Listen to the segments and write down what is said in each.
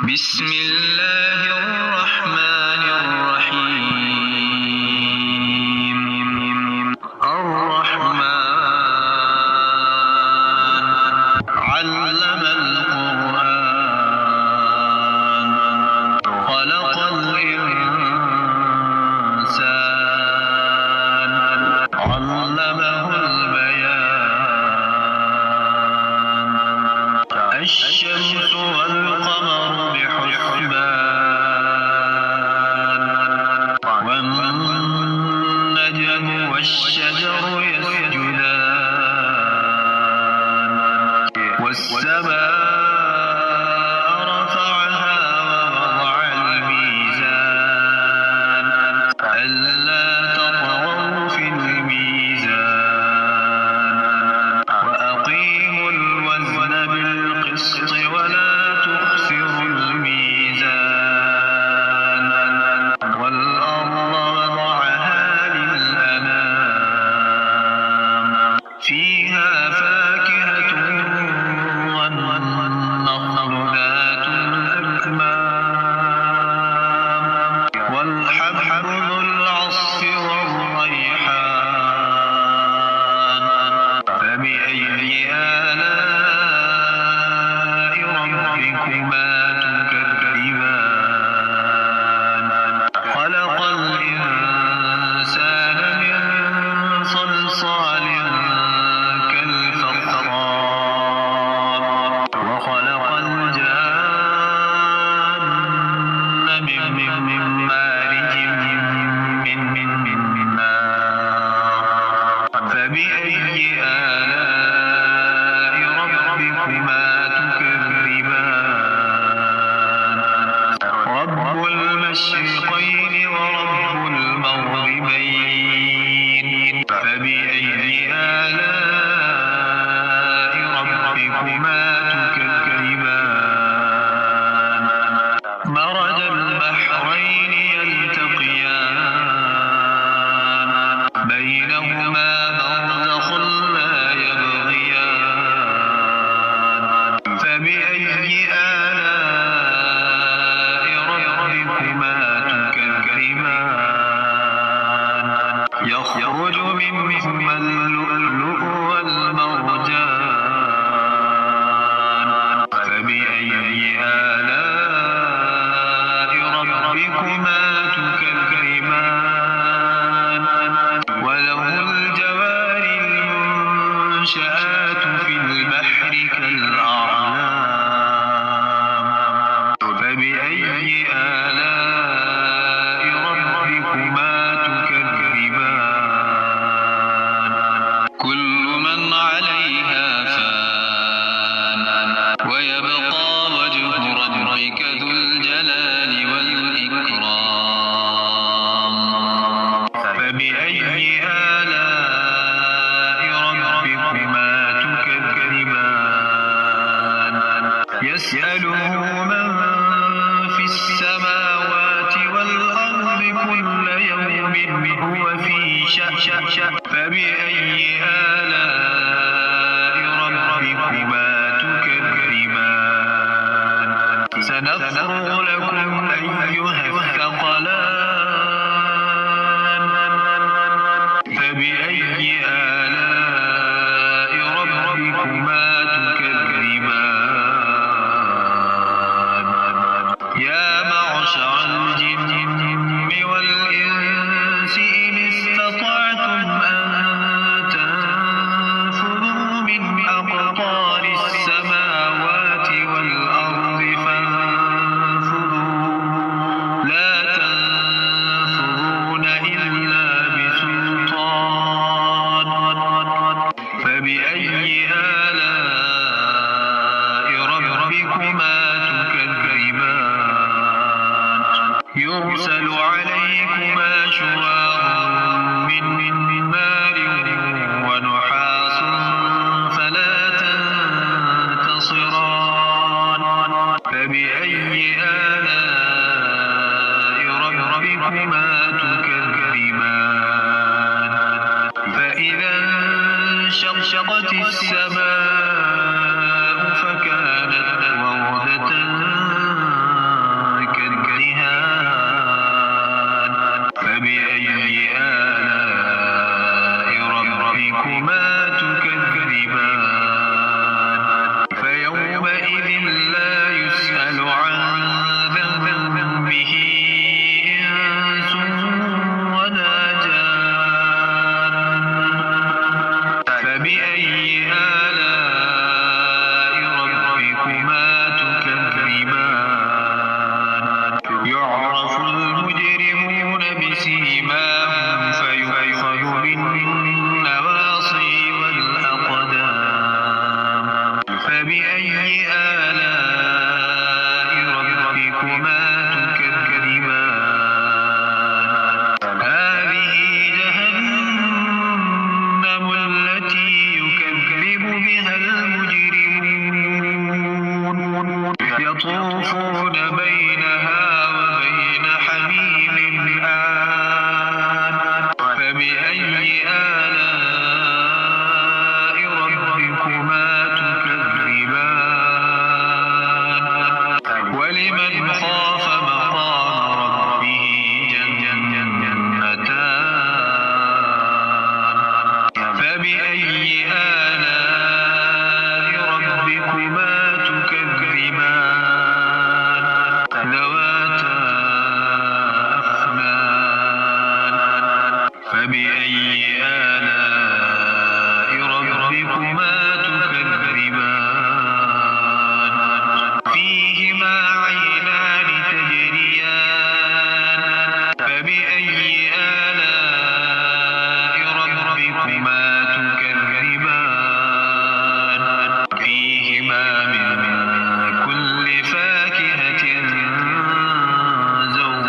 بسم الله الرحمن الرحيم. الرحمن علم القرآن خلق الإنسان علمه البيان. الشمس والقمر بحسبان والنجم والشجر يسجدان والسماء رفعها ووضع الميزان ألا تطغوا في الميزان وأقيموا الوزن بالقسط ولا تخسروا الميزان والأرض وضعها للأنام فيها فاكهة والنخل ذات الأكمام والحب ذو العصف والريحان فبأي آلاء ربكما تكذبان. خلق الإنسان من صلصال كالفخار وخلق الجان من مارج من نار فبأي آلاء ربكما تكذبان. رب المشرقين ورب المغربين فبأي آلاء ربكما تكذبان. مرج البحرين يلتقيان بينهما برزخ لا يبغيان فبأي آلاء ربكما تكذبان. يخرج منهما اللؤلؤ والمرجان فبأي آلاء ربكما تكذبان. وله الجوار المنشآت في البحر كالأعلام فبأي آلاء ربكما تكذبان. كل من عليها فان ويبقى وجه ربك ذو الجلال والإكرام فبأي آلاء ربكما تكذبان. يسأله من في السماوات والأرض كل يوم هو في شأن فبأي آلاء ربكما تكذبان. سنفرغ لكم أيها الثقلان فبأي آلاء ربكما تكذبان. يا معشر الجن والإنس إن استطعتم أن تنفذوا من أقطار السماوات والأرض فانفذوا لا تنفذون إلا بسلطان فبأي آلاء ربكما تكذبان. يرسل عليكما شواظ من نار ونحاس فلا تنتصران فبأي آلاء ربكما تكذبان. فإذا انشقت السماء فكانت وردة ربكما تكذبان هذه جهنم التي يكذب بها المجرمون يطوفون بينها وبين حميم آن فبأي آلاء ربكما تكذبان ولمن خاف مقام ربه جنتان فبأي آلاء ربكما تكذبان ذواتا أفنان فبأي آلاء ربكما تكذبان فيهما عينان تجريان فبأي آلاء ربكما تكذبان فيهما من كل فاكهة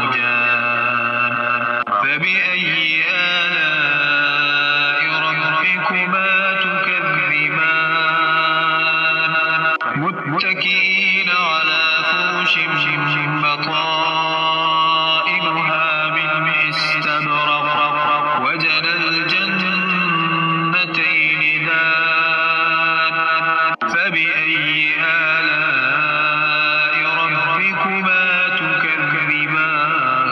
زوجان فبأي آلاء ربكما تكذبان متكئين على فرش بطائنها من استبرق وجنى الجنتين دان فبأي آلاء ربكما تكذبان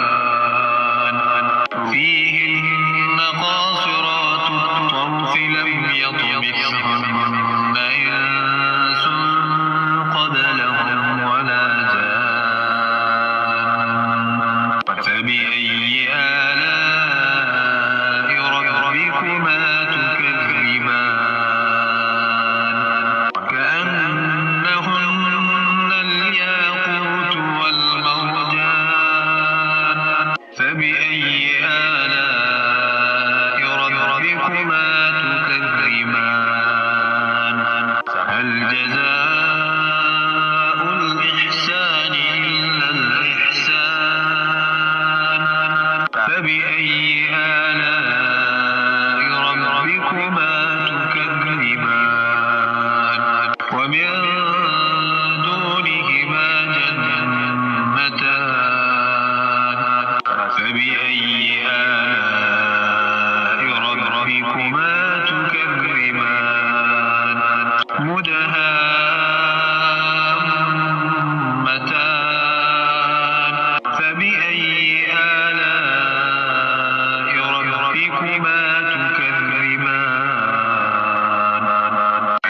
فيهن قاصرات الطرف لم يطمثهن إنس قبلهم ولا جان فبأي آلاء ربكما تكذبان كأنهن الياقوت والمرجان فبأي آلاء ربكما تكذبان هل جزاء الإحسان إلا الإحسان فبأي آلاء ربكما تكذبان ومن دونهما جنتان فبأي آلاء ربكما تكذبان مدهامتان فبأي آلاء ربكما تكذبان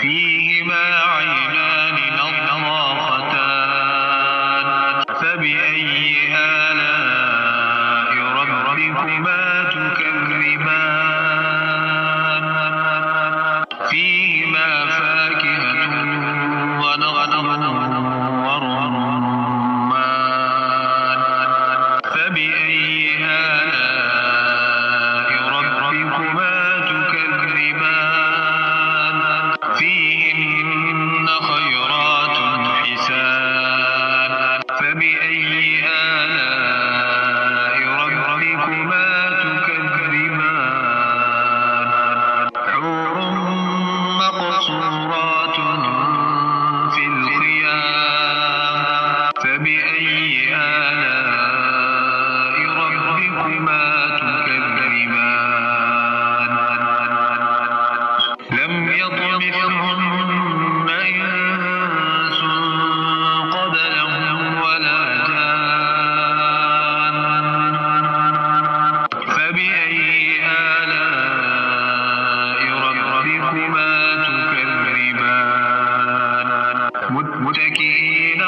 فيهما عينان نضاختان فبأي آلاء ربكما تكذبان فيهما فاكهة ونخل ورمان فبأي آلاء ربكما تكذبان فيهن خيرات حسان فبأي آلاء ربكما تكذبان حور مقصورات في الخيام فبأي آلاء ربكما تكذبان لم يطمثهن إنس قبلهم ولا جان فبأي آلاء ربكما تكذبان متكئين